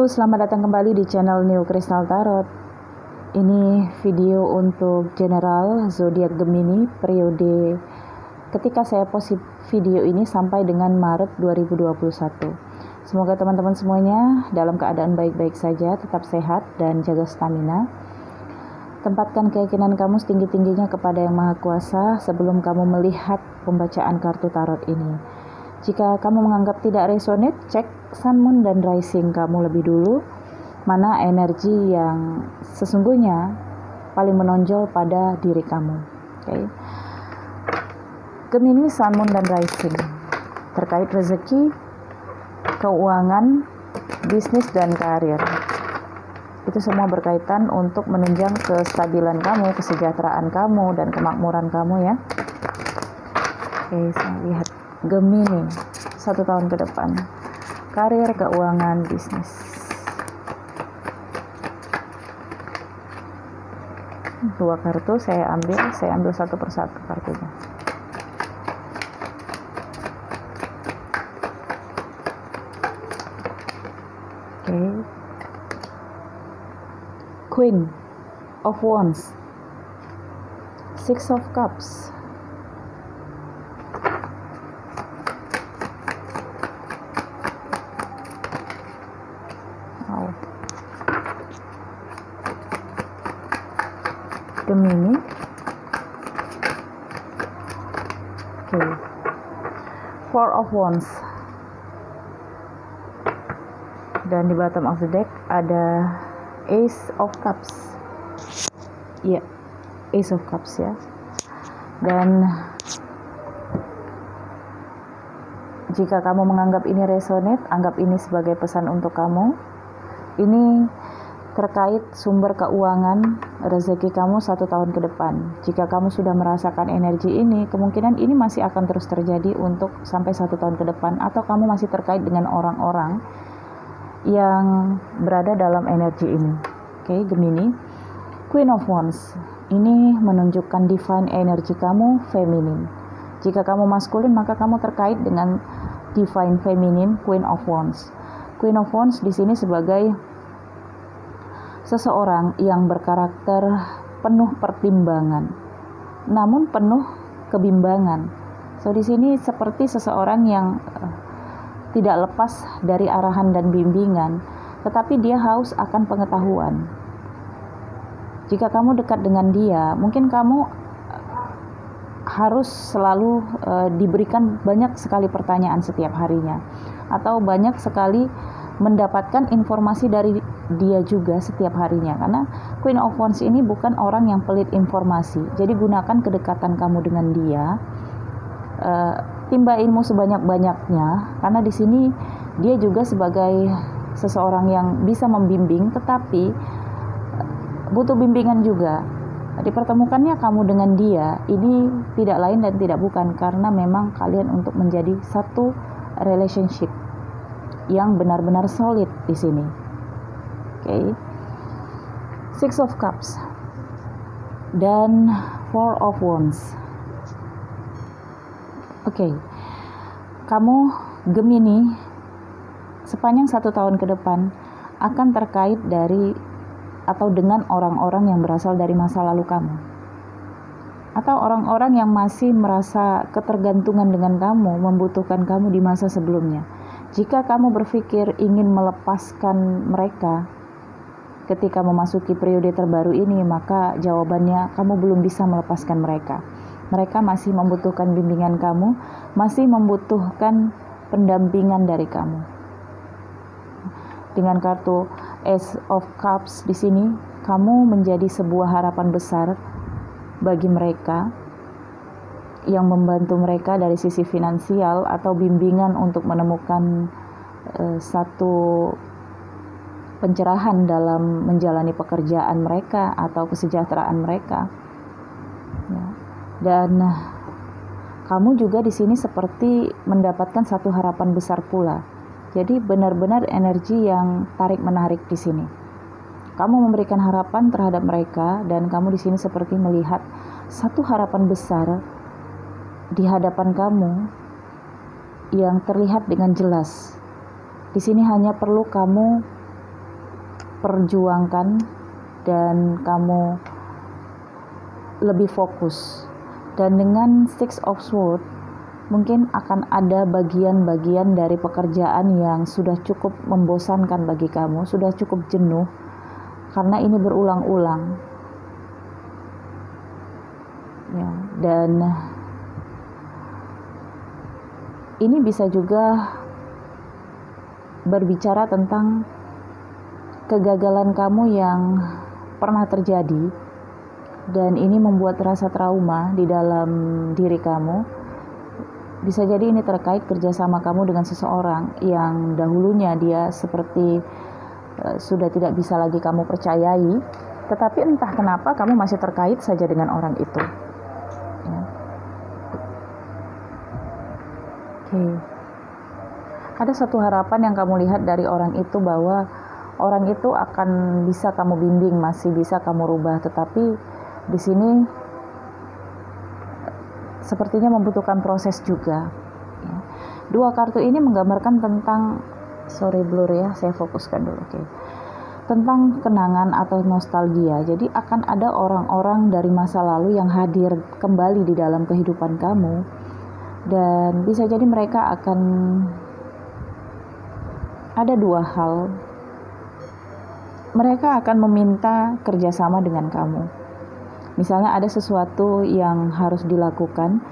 Halo, selamat datang kembali di channel New Crystal Tarot. Ini video untuk general zodiak Gemini periode ketika saya post video ini sampai dengan Maret 2021. Semoga teman-teman semuanya dalam keadaan baik-baik saja, tetap sehat dan jaga stamina. Tempatkan keyakinan kamu setinggi-tingginya kepada Yang Maha Kuasa sebelum kamu melihat pembacaan kartu tarot ini. Jika kamu menganggap tidak resonate, cek Sun, Moon, dan Rising kamu lebih dulu. Mana energi yang sesungguhnya paling menonjol pada diri kamu. Okay. Gemini, Sun, Moon, dan Rising terkait rezeki, keuangan, bisnis, dan karir. Itu semua berkaitan untuk menunjang kestabilan kamu, kesejahteraan kamu, dan kemakmuran kamu ya. Oke, saya lihat Gemini 1 tahun ke depan, karir, keuangan, bisnis. Dua kartu saya ambil satu persatu kartunya. Oke. Queen of Wands, Six of Cups, Gemini. Okay. Four of Wands. Dan di bottom of the deck ada Ace of Cups. Iya, Ace of Cups ya. Dan jika kamu menganggap ini resonate, anggap ini sebagai pesan untuk kamu. Ini terkait sumber keuangan rezeki kamu 1 tahun ke depan. Jika kamu sudah merasakan energi ini, kemungkinan ini masih akan terus terjadi untuk sampai 1 tahun ke depan, atau kamu masih terkait dengan orang-orang yang berada dalam energi ini. Oke, Gemini. Queen of Wands ini menunjukkan divine energi kamu feminin. Jika kamu maskulin, maka kamu terkait dengan divine feminin, Queen of Wands. Queen of Wands di sini sebagai seseorang yang berkarakter penuh pertimbangan, namun penuh kebimbangan. So di sini seperti seseorang yang tidak lepas dari arahan dan bimbingan, tetapi dia haus akan pengetahuan. Jika kamu dekat dengan dia, mungkin kamu harus selalu diberikan banyak sekali pertanyaan setiap harinya, atau banyak sekali mendapatkan informasi dari dia juga setiap harinya, karena Queen of Wands ini bukan orang yang pelit informasi. Jadi gunakan kedekatan kamu dengan dia, timba ilmu sebanyak-banyaknya, karena di sini dia juga sebagai seseorang yang bisa membimbing, tetapi butuh bimbingan juga. Dipertemukannya kamu dengan dia ini tidak lain dan tidak bukan karena memang kalian untuk menjadi satu relationship yang benar-benar solid di sini. Oke. Six of Cups dan Four of Wands. Oke. Kamu Gemini sepanjang 1 tahun ke depan akan terkait dari atau dengan orang-orang yang berasal dari masa lalu kamu, atau orang-orang yang masih merasa ketergantungan dengan kamu, membutuhkan kamu di masa sebelumnya. Jika kamu berpikir ingin melepaskan mereka ketika memasuki periode terbaru ini, maka jawabannya kamu belum bisa melepaskan mereka. Mereka masih membutuhkan bimbingan kamu, masih membutuhkan pendampingan dari kamu. Dengan kartu Ace of Cups di sini, kamu menjadi sebuah harapan besar bagi mereka, yang membantu mereka dari sisi finansial atau bimbingan untuk menemukan satu pencerahan dalam menjalani pekerjaan mereka atau kesejahteraan mereka. Ya. Dan kamu juga di sini seperti mendapatkan satu harapan besar pula. Jadi benar-benar energi yang tarik-menarik di sini. Kamu memberikan harapan terhadap mereka, dan kamu di sini seperti melihat satu harapan besar di hadapan kamu yang terlihat dengan jelas. Di sini hanya perlu kamu perjuangkan dan kamu lebih fokus. Dan dengan Six of Swords, mungkin akan ada bagian-bagian dari pekerjaan yang sudah cukup membosankan bagi kamu, sudah cukup jenuh, karena ini berulang-ulang. Ya, dan ini bisa juga berbicara tentang kegagalan kamu yang pernah terjadi, dan ini membuat rasa trauma di dalam diri kamu. Bisa jadi ini terkait kerjasama kamu dengan seseorang yang dahulunya dia seperti sudah tidak bisa lagi kamu percayai, tetapi entah kenapa kamu masih terkait saja dengan orang itu. Ya. Okay. Ada satu harapan yang kamu lihat dari orang itu, bahwa orang itu akan bisa kamu bimbing, masih bisa kamu rubah, tetapi di sini sepertinya membutuhkan proses juga. Ya. Dua kartu ini menggambarkan tentang, blur ya, saya fokuskan dulu. Okay. Tentang kenangan atau nostalgia. Jadi akan ada orang-orang dari masa lalu yang hadir kembali di dalam kehidupan kamu, dan bisa jadi mereka akan ada dua hal. Mereka akan meminta kerjasama dengan kamu. Misalnya ada sesuatu yang harus dilakukan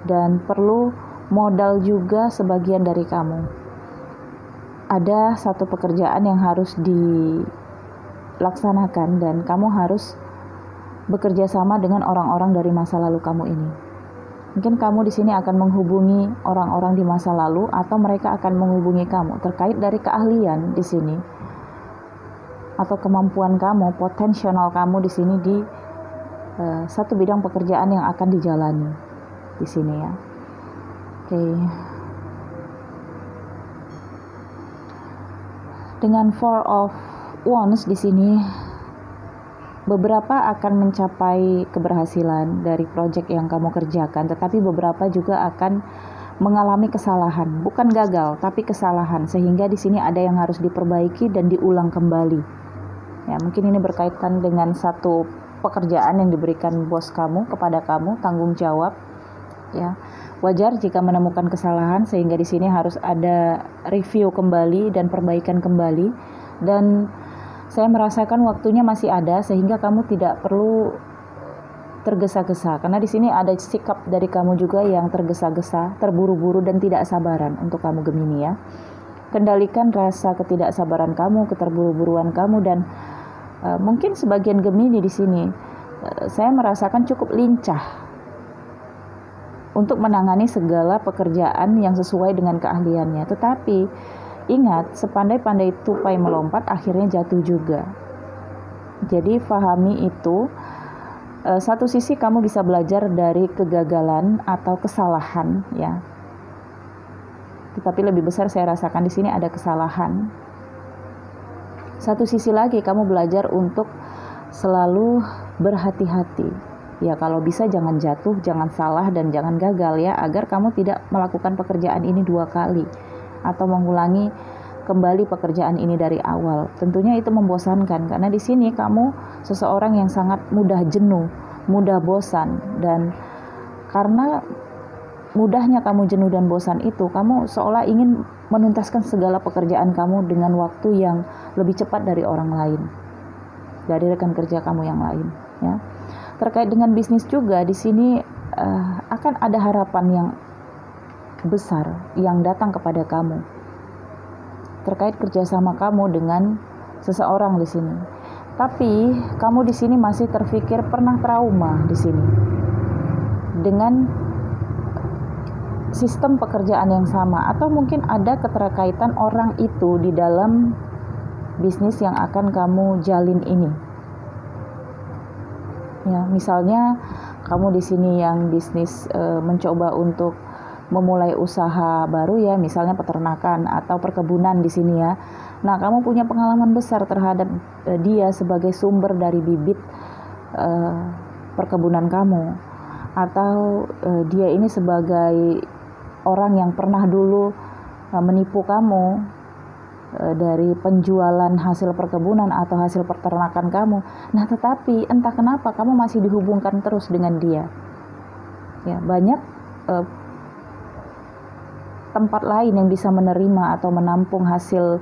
dan perlu modal juga sebagian dari kamu. Ada satu pekerjaan yang harus dilaksanakan dan kamu harus bekerja sama dengan orang-orang dari masa lalu kamu ini. Mungkin kamu di sini akan menghubungi orang-orang di masa lalu, atau mereka akan menghubungi kamu terkait dari keahlian di sini, atau kemampuan kamu, potensial kamu di sini di satu bidang pekerjaan yang akan dijalani di sini ya. Oke. Dengan Four of Wands di sini, beberapa akan mencapai keberhasilan dari proyek yang kamu kerjakan, tetapi beberapa juga akan mengalami kesalahan, bukan gagal, tapi kesalahan, sehingga di sini ada yang harus diperbaiki dan diulang kembali. Ya, mungkin ini berkaitan dengan satu pekerjaan yang diberikan bos kamu kepada kamu, tanggung jawab. Ya, wajar jika menemukan kesalahan, sehingga di sini harus ada review kembali dan perbaikan kembali. Dan saya merasakan waktunya masih ada, sehingga kamu tidak perlu tergesa-gesa, karena di sini ada sikap dari kamu juga yang tergesa-gesa, terburu-buru dan tidak sabaran untuk kamu Gemini ya. Kendalikan rasa ketidaksabaran kamu, keterburu-buruan kamu, dan mungkin sebagian Gemini di sini saya merasakan cukup lincah untuk menangani segala pekerjaan yang sesuai dengan keahliannya. Tetapi ingat, sepandai-pandai tupai melompat akhirnya jatuh juga. Jadi pahami itu. Satu sisi kamu bisa belajar dari kegagalan atau kesalahan ya. Tetapi lebih besar saya rasakan di sini ada kesalahan. Satu sisi lagi kamu belajar untuk selalu berhati-hati. Ya, kalau bisa jangan jatuh, jangan salah, dan jangan gagal ya, agar kamu tidak melakukan pekerjaan ini dua kali atau mengulangi kembali pekerjaan ini dari awal. Tentunya itu membosankan, karena di sini kamu seseorang yang sangat mudah jenuh, mudah bosan, dan karena mudahnya kamu jenuh dan bosan itu, kamu seolah ingin menuntaskan segala pekerjaan kamu dengan waktu yang lebih cepat dari orang lain, dari rekan kerja kamu yang lain ya. Terkait dengan bisnis juga di sini akan ada harapan yang besar yang datang kepada kamu terkait kerjasama kamu dengan seseorang di sini. Tapi kamu di sini masih terpikir pernah trauma di sini dengan sistem pekerjaan yang sama, atau mungkin ada keterkaitan orang itu di dalam bisnis yang akan kamu jalin ini. Ya, misalnya kamu di sini yang bisnis mencoba untuk memulai usaha baru ya, misalnya peternakan atau perkebunan di sini ya. Nah, kamu punya pengalaman besar terhadap dia sebagai sumber dari bibit perkebunan kamu, atau dia ini sebagai orang yang pernah dulu menipu kamu dari penjualan hasil perkebunan atau hasil peternakan kamu. Nah, tetapi entah kenapa kamu masih dihubungkan terus dengan dia. Ya, banyak tempat lain yang bisa menerima atau menampung hasil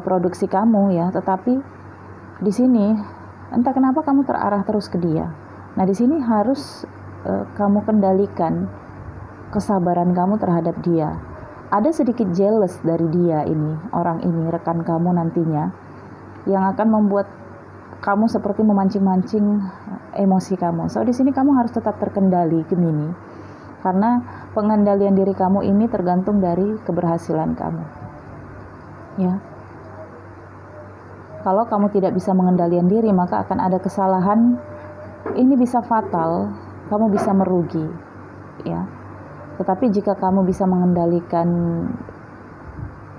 produksi kamu ya, tetapi di sini entah kenapa kamu terarah terus ke dia. Nah, di sini harus kamu kendalikan kesabaran kamu terhadap dia. Ada sedikit jealous dari dia ini, orang ini, rekan kamu nantinya, yang akan membuat kamu seperti memancing-mancing emosi kamu. So, di sini kamu harus tetap terkendali, Gemini. Karena pengendalian diri kamu ini tergantung dari keberhasilan kamu. Ya. Kalau kamu tidak bisa mengendalikan diri, maka akan ada kesalahan. Ini bisa fatal, kamu bisa merugi. Ya. Tetapi jika kamu bisa mengendalikan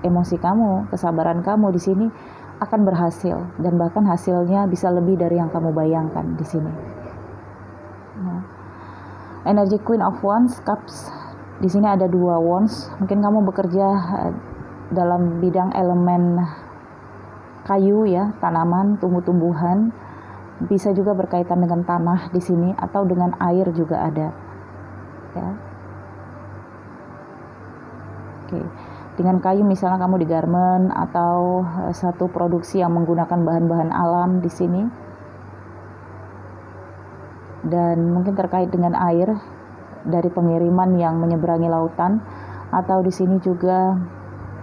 emosi kamu, kesabaran kamu di sini akan berhasil, dan bahkan hasilnya bisa lebih dari yang kamu bayangkan di sini. Ya. Energi Queen of Wands, Cups. Di sini ada 2 wands. Mungkin kamu bekerja dalam bidang elemen kayu ya, tanaman, tumbuh-tumbuhan. Bisa juga berkaitan dengan tanah di sini atau dengan air juga ada. Ya. Oke. Dengan kayu misalnya kamu di garment atau satu produksi yang menggunakan bahan-bahan alam di sini. Dan mungkin terkait dengan air dari pengiriman yang menyeberangi lautan, atau di sini juga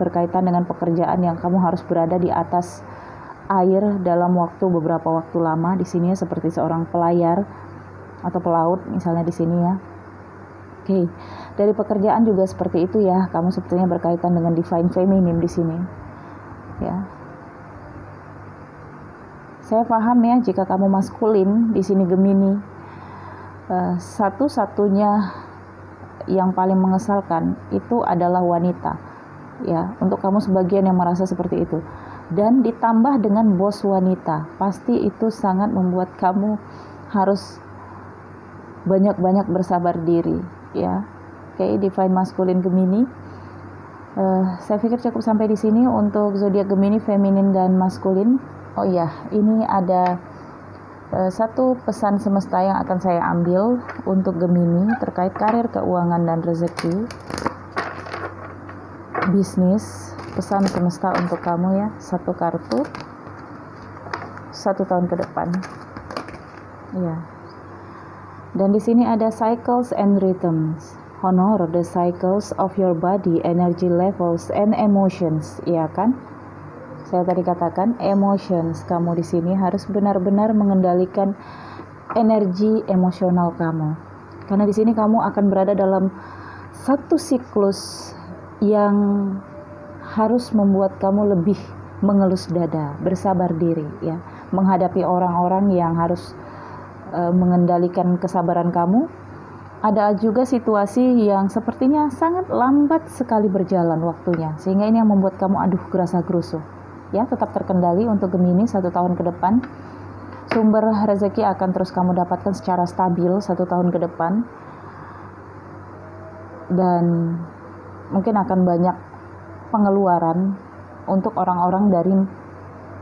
berkaitan dengan pekerjaan yang kamu harus berada di atas air dalam beberapa waktu lama di sini, seperti seorang pelayar atau pelaut misalnya di sini ya. Oke. Dari pekerjaan juga seperti itu ya, kamu sebetulnya berkaitan dengan divine feminine di sini. Ya. Saya paham ya jika kamu maskulin di sini Gemini. Satu-satunya yang paling mengesalkan itu adalah wanita ya, untuk kamu sebagian yang merasa seperti itu, dan ditambah dengan bos wanita, pasti itu sangat membuat kamu harus banyak-banyak bersabar diri ya. Oke, divine masculine Gemini. Saya pikir cukup sampai di sini untuk zodiak Gemini, feminin dan maskulin. Oh iya, ini ada satu pesan semesta yang akan saya ambil untuk Gemini terkait karir, keuangan, dan rezeki. Bisnis, pesan semesta untuk kamu ya, 1 kartu 1 tahun ke depan. Ya. Dan di sini ada cycles and rhythms. Honor the cycles of your body, energy levels, and emotions. Iya kan? Saya tadi katakan emotions, kamu di sini harus benar-benar mengendalikan energi emosional kamu. Karena di sini kamu akan berada dalam satu siklus yang harus membuat kamu lebih mengelus dada, bersabar diri ya, menghadapi orang-orang yang harus mengendalikan kesabaran kamu. Ada juga situasi yang sepertinya sangat lambat sekali berjalan waktunya, sehingga ini yang membuat kamu gerasa gerusu. Ya, tetap terkendali untuk Gemini 1 tahun ke depan. Sumber rezeki akan terus kamu dapatkan secara stabil 1 tahun ke depan. Dan mungkin akan banyak pengeluaran untuk orang-orang dari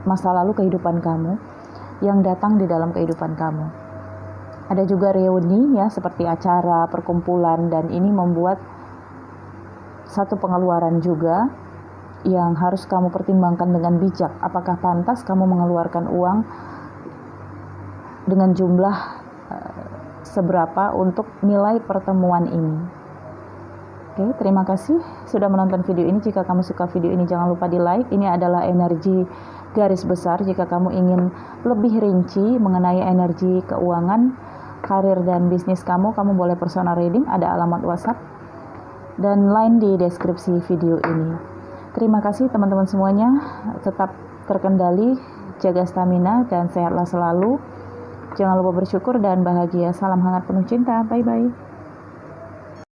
masa lalu kehidupan kamu yang datang di dalam kehidupan kamu. Ada juga reuni ya, seperti acara, perkumpulan, dan ini membuat satu pengeluaran juga yang harus kamu pertimbangkan dengan bijak. Apakah pantas kamu mengeluarkan uang dengan jumlah seberapa untuk nilai pertemuan ini. Oke, terima kasih sudah menonton video ini. Jika kamu suka video ini, jangan lupa di like. Ini adalah energi garis besar. Jika kamu ingin lebih rinci mengenai energi keuangan, karir, dan bisnis kamu boleh personal reading. Ada alamat WhatsApp dan line di deskripsi video ini. Terima kasih teman-teman semuanya, tetap terkendali, jaga stamina, dan sehatlah selalu. Jangan lupa bersyukur dan bahagia. Salam hangat penuh cinta. Bye-bye.